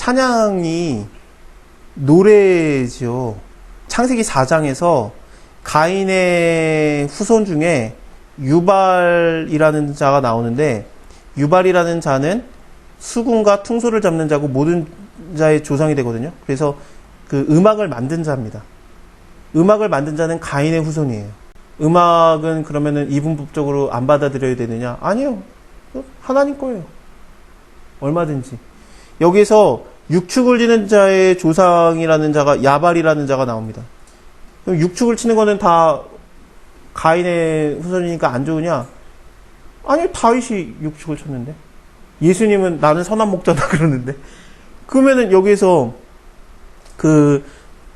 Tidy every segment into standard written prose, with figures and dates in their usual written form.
찬양이 노래죠. 창세기 4장에서 가인의 후손 중에 유발이라는 자가 나오는데, 유발이라는 자는 수군과 퉁소를 잡는 자고 모든 자의 조상이 되거든요. 그래서 그 음악을 만든 자입니다. 음악을 만든 자는 가인의 후손이에요. 음악은 그러면은 이분법적으로 안 받아들여야 되느냐? 아니요. 하나님 거예요. 얼마든지. 여기서 육축을 지는 자의 조상이라는 자가 야발이라는 자가 나옵니다. 그럼 육축을 치는 거는 다 가인의 후손이니까 안 좋으냐? 아니, 다윗이 육축을 쳤는데. 예수님은 나는 선한 목자다 그러는데. 그러면은 여기서 그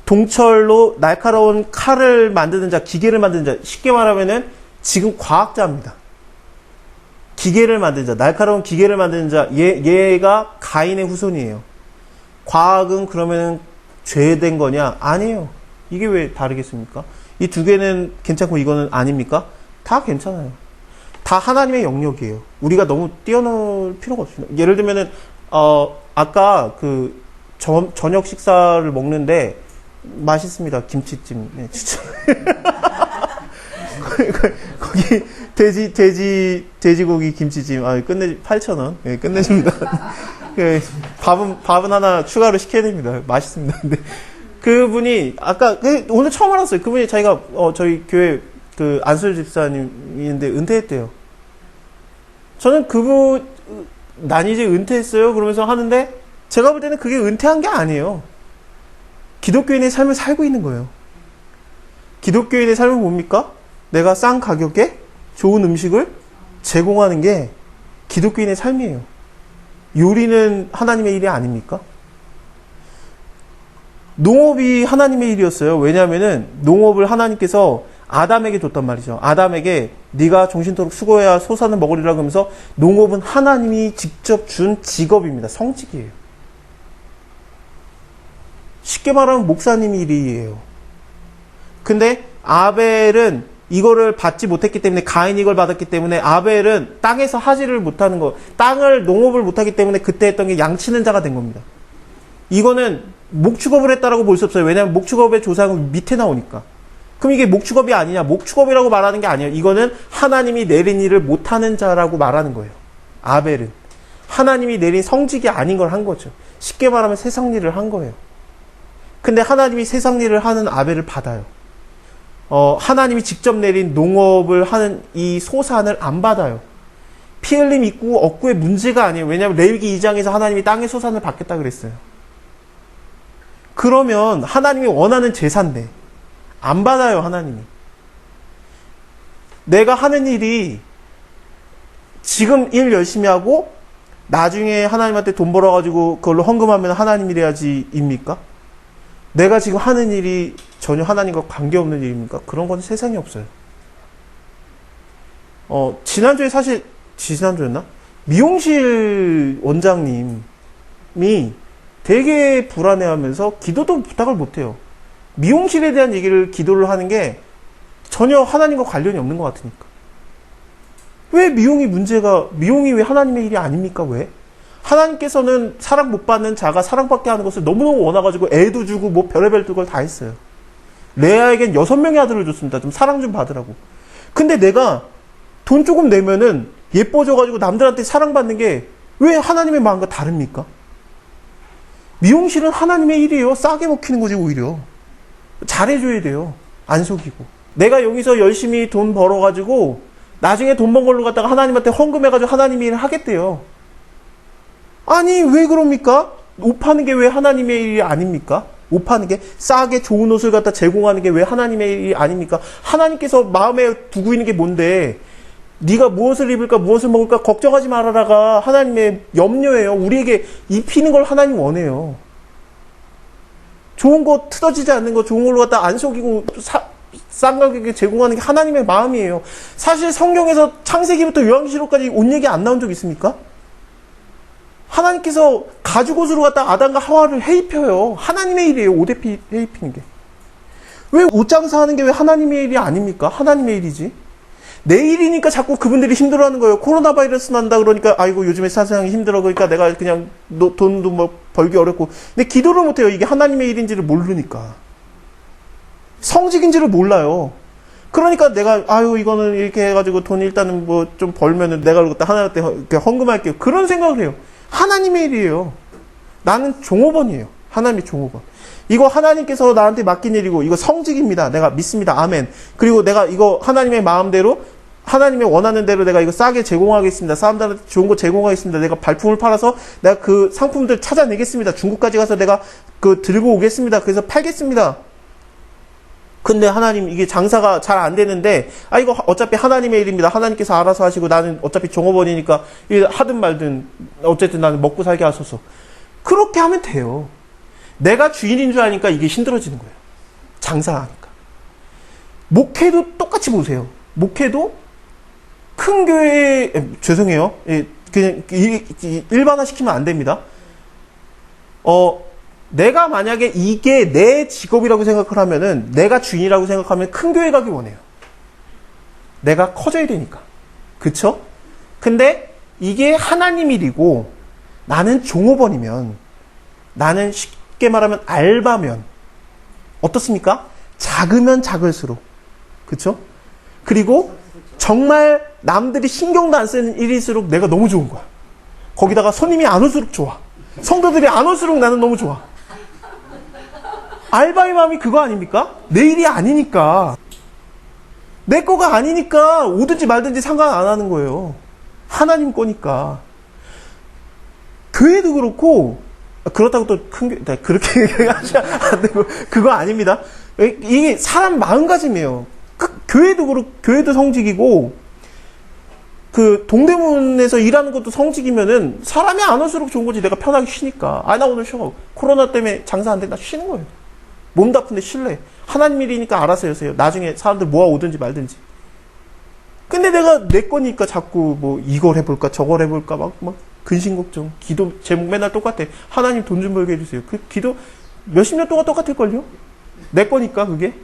동철로 날카로운 칼을 만드는 자, 기계를 만드는 자, 쉽게 말하면은 지금 과학자입니다. 기계를 만드는 자, 날카로운 기계를 만드는 자, 얘가 가인의 후손이에요. 과학은 그러면은 죄된 거냐? 아니에요. 이게 왜 다르겠습니까? 이 두 개는 괜찮고 이거는 아닙니까? 다 괜찮아요. 다 하나님의 영역이에요. 우리가 너무 뛰어놀 필요가 없습니다. 예를 들면은 아까 그 저녁 식사를 먹는데 맛있습니다. 김치찜. 네, 추천. 거기 돼지고기 김치찜. 끝내 8,000원. 네, 끝내줍니다. 네, 밥은 하나 추가로 시켜야 됩니다. 맛있습니다. 근데 그분이 아까 오늘 처음 알았어요. 그분이 자기가 저희 교회 그 안술 집사님인데 은퇴했대요. 저는 난 이제 은퇴했어요. 그러면서 하는데 제가 볼 때는 그게 은퇴한 게 아니에요. 기독교인의 삶을 살고 있는 거예요. 기독교인의 삶은 뭡니까? 내가 싼 가격에 좋은 음식을 제공하는 게 기독교인의 삶이에요. 요리는 하나님의 일이 아닙니까? 농업이 하나님의 일이었어요. 왜냐하면은 농업을 하나님께서 아담에게 줬단 말이죠. 아담에게 네가 종신토록 수고해야 소산을 먹으리라 그러면서 농업은 하나님이 직접 준 직업입니다. 성직이에요. 쉽게 말하면 목사님 일이에요. 근데 아벨은 이거를 받지 못했기 때문에, 가인이 이걸 받았기 때문에 아벨은 땅에서 하지를 못하는 거, 농업을 못하기 때문에 그때 했던 게 양치는 자가 된 겁니다. 이거는 목축업을 했다라고 볼 수 없어요. 왜냐하면 목축업의 조상은 밑에 나오니까. 그럼 이게 목축업이 아니냐? 목축업이라고 말하는 게 아니에요. 이거는 하나님이 내린 일을 못하는 자라고 말하는 거예요. 아벨은. 하나님이 내린 성직이 아닌 걸 한 거죠. 쉽게 말하면 세상 일을 한 거예요. 근데 하나님이 세상 일을 하는 아벨을 받아요. 하나님이 직접 내린 농업을 하는 이 소산을 안 받아요. 피 흘림 있고 억구의 문제가 아니에요. 왜냐하면 레위기 2장에서 하나님이 땅의 소산을 받겠다 그랬어요. 그러면 하나님이 원하는 제사인데 안 받아요. 하나님이. 내가 하는 일이 지금 일 열심히 하고 나중에 하나님한테 돈 벌어가지고 그걸로 헌금하면 하나님 일해야지 입니까? 내가 지금 하는 일이 전혀 하나님과 관계없는 일입니까? 그런 건 세상에 없어요. 지난주였나? 미용실 원장님이 되게 불안해하면서 기도도 부탁을 못해요. 미용실에 대한 얘기를 기도를 하는 게 전혀 하나님과 관련이 없는 것 같으니까. 왜 미용이 왜 하나님의 일이 아닙니까? 왜? 하나님께서는 사랑 못 받는 자가 사랑받게 하는 것을 너무너무 원해가지고 애도 주고 뭐 별의별 걸 다 했어요. 레아에겐 6명의 아들을 줬습니다. 좀 사랑 좀 받으라고. 근데 내가 돈 조금 내면은 예뻐져가지고 남들한테 사랑받는 게 왜 하나님의 마음과 다릅니까? 미용실은 하나님의 일이에요. 싸게 먹히는 거지 오히려. 잘해줘야 돼요. 안 속이고. 내가 여기서 열심히 돈 벌어가지고 나중에 돈 번 걸로 갖다가 하나님한테 헌금해가지고 하나님의 일을 하겠대요. 아니 왜 그럽니까? 옷 파는 게 왜 하나님의 일이 아닙니까? 옷 파는 게 싸게 좋은 옷을 갖다 제공하는 게 왜 하나님의 일이 아닙니까? 하나님께서 마음에 두고 있는 게 뭔데 네가 무엇을 입을까 무엇을 먹을까 걱정하지 말아라가 하나님의 염려예요. 우리에게 입히는 걸 하나님 원해요. 좋은 거 틀어지지 않는 거 좋은 걸로 갖다 안 속이고 싼 가격에 제공하는 게 하나님의 마음이에요. 사실 성경에서 창세기부터 요한계시록까지 옷 얘기 안 나온 적 있습니까? 하나님께서 가죽옷으로 갖다 아담과 하와를 해입혀요. 하나님의 일이에요. 옷 해입히는 게. 왜 옷 장사하는 게 왜 하나님의 일이 아닙니까? 하나님의 일이지. 내 일이니까 자꾸 그분들이 힘들어하는 거예요. 코로나 바이러스 난다 그러니까 아이고 요즘에 세상이 힘들어 그러니까 내가 그냥 돈도 뭐 벌기 어렵고. 근데 기도를 못해요. 이게 하나님의 일인지를 모르니까. 성직인지를 몰라요. 그러니까 내가, 이거는 이렇게 해가지고 돈 일단은 뭐 좀 벌면은 내가 그것도 하나님 때 헌금할게요. 그런 생각을 해요. 하나님의 일이에요. 나는 종업원이에요. 하나님의 종업원. 이거 하나님께서 나한테 맡긴 일이고, 이거 성직입니다. 내가 믿습니다. 아멘. 그리고 내가 이거 하나님의 마음대로, 하나님의 원하는 대로 내가 이거 싸게 제공하겠습니다. 사람들한테 좋은 거 제공하겠습니다. 내가 발품을 팔아서 내가 그 상품들 찾아내겠습니다. 중국까지 가서 내가 들고 오겠습니다. 그래서 팔겠습니다. 근데 하나님, 이게 장사가 잘 안 되는데, 이거 어차피 하나님의 일입니다. 하나님께서 알아서 하시고 나는 어차피 종업원이니까 하든 말든 어쨌든 나는 먹고 살게 하소서. 그렇게 하면 돼요. 내가 주인인 줄 아니까 이게 힘들어지는 거예요. 장사하니까. 목회도 똑같이 보세요. 목회도 큰 교회, 죄송해요. 그냥 일반화 시키면 안 됩니다. 내가 만약에 이게 내 직업이라고 생각을 하면은, 내가 주인이라고 생각하면 큰 교회 가기 원해요. 내가 커져야 되니까. 그쵸? 근데 이게 하나님 일이고, 나는 종업원이면, 나는 쉽게 말하면 알바면, 어떻습니까? 작으면 작을수록. 그쵸? 그리고 정말 남들이 신경도 안 쓰는 일일수록 내가 너무 좋은 거야. 거기다가 손님이 안 올수록 좋아. 성도들이 안 올수록 나는 너무 좋아. 알바의 마음이 그거 아닙니까? 내 일이 아니니까. 내 거가 아니니까 오든지 말든지 상관 안 하는 거예요. 하나님 거니까. 교회도 그렇고, 그렇다고 또 그렇게 얘기하시면 안 되고, 그거 아닙니다. 이게 사람 마음가짐이에요. 교회도 성직이고, 동대문에서 일하는 것도 성직이면은, 사람이 안 올수록 좋은 거지. 내가 편하게 쉬니까. 나 오늘 쉬어. 코로나 때문에 장사 안 돼. 나 쉬는 거예요. 몸도 아픈데 쉴래. 하나님 일이니까 알아서 하세요. 나중에 사람들 모아 오든지 말든지. 근데 내가 내 거니까 자꾸 이걸 해볼까 저걸 해볼까 막 근심 걱정. 기도 제목 맨날 똑같아. 하나님 돈 좀 벌게 해주세요. 그 기도 몇십 년 동안 똑같을걸요? 내 거니까 그게.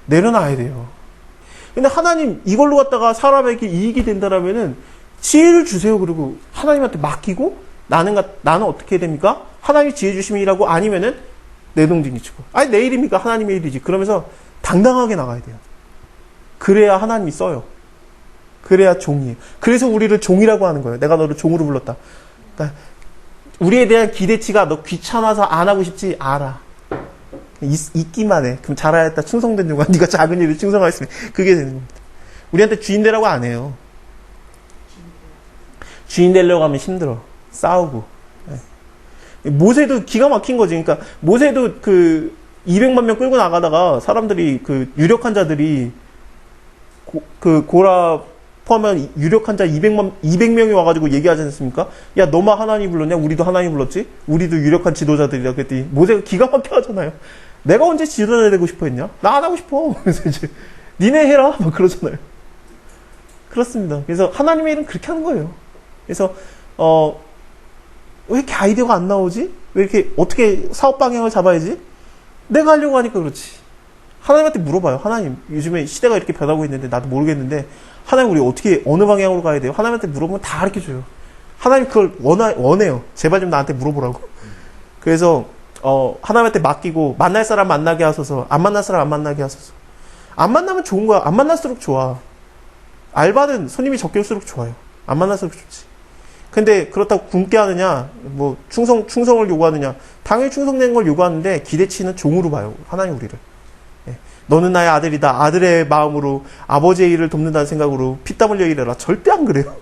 내려놔야 돼요. 근데 하나님 이걸로 갖다가 사람에게 이익이 된다라면은 지혜를 주세요. 그리고 하나님한테 맡기고 나는 어떻게 해야 됩니까? 하나님이 지혜 주시면 일하고 아니면은 내동댕이 치고. 내 일입니까? 하나님의 일이지. 그러면서 당당하게 나가야 돼요. 그래야 하나님이 써요. 그래야 종이에요. 그래서 우리를 종이라고 하는 거예요. 내가 너를 종으로 불렀다. 그러니까 우리에 대한 기대치가 너 귀찮아서 안 하고 싶지? 알아. 있기만 해. 그럼 잘하였다. 충성된 종아. 네가 작은 일을 충성하였으면 그게 되는 겁니다. 우리한테 주인 되라고 안 해요. 주인 되려고 하면 힘들어. 싸우고. 모세도 기가 막힌 거지. 그러니까 모세도 200만 명 끌고 나가다가 사람들이 유력한 자들이 고라 포함한 유력한 자 200명이 와가지고 얘기하지 않습니까? 야, 너만 하나님 불렀냐? 우리도 하나님 불렀지? 우리도 유력한 지도자들이라 그랬더니 모세가 기가 막혀 하잖아요. 내가 언제 지도자 되고 싶어 했냐? 나 안 하고 싶어. 그래서 이제 니네 해라. 막 그러잖아요. 그렇습니다. 그래서 하나님의 일은 그렇게 하는 거예요. 그래서 왜 이렇게 아이디어가 안 나오지? 왜 이렇게 어떻게 사업 방향을 잡아야지? 내가 하려고 하니까 그렇지. 하나님한테 물어봐요. 하나님, 요즘에 시대가 이렇게 변하고 있는데 나도 모르겠는데 하나님 우리 어떻게 어느 방향으로 가야 돼요? 하나님한테 물어보면 다 가르쳐줘요. 하나님 그걸 원해요. 제발 좀 나한테 물어보라고. 그래서 하나님한테 맡기고 만날 사람 만나게 하소서. 안 만날 사람 안 만나게 하소서. 안 만나면 좋은 거야. 안 만날수록 좋아. 알바는 손님이 적게 올수록 좋아요. 안 만날수록 좋지. 근데 그렇다고 굶게 하느냐, 충성을 요구하느냐. 당연히 충성된 걸 요구하는데 기대치는 종으로 봐요. 하나님 우리를. 너는 나의 아들이다. 아들의 마음으로 아버지의 일을 돕는다는 생각으로 피땀 흘려 일해라. 절대 안 그래요.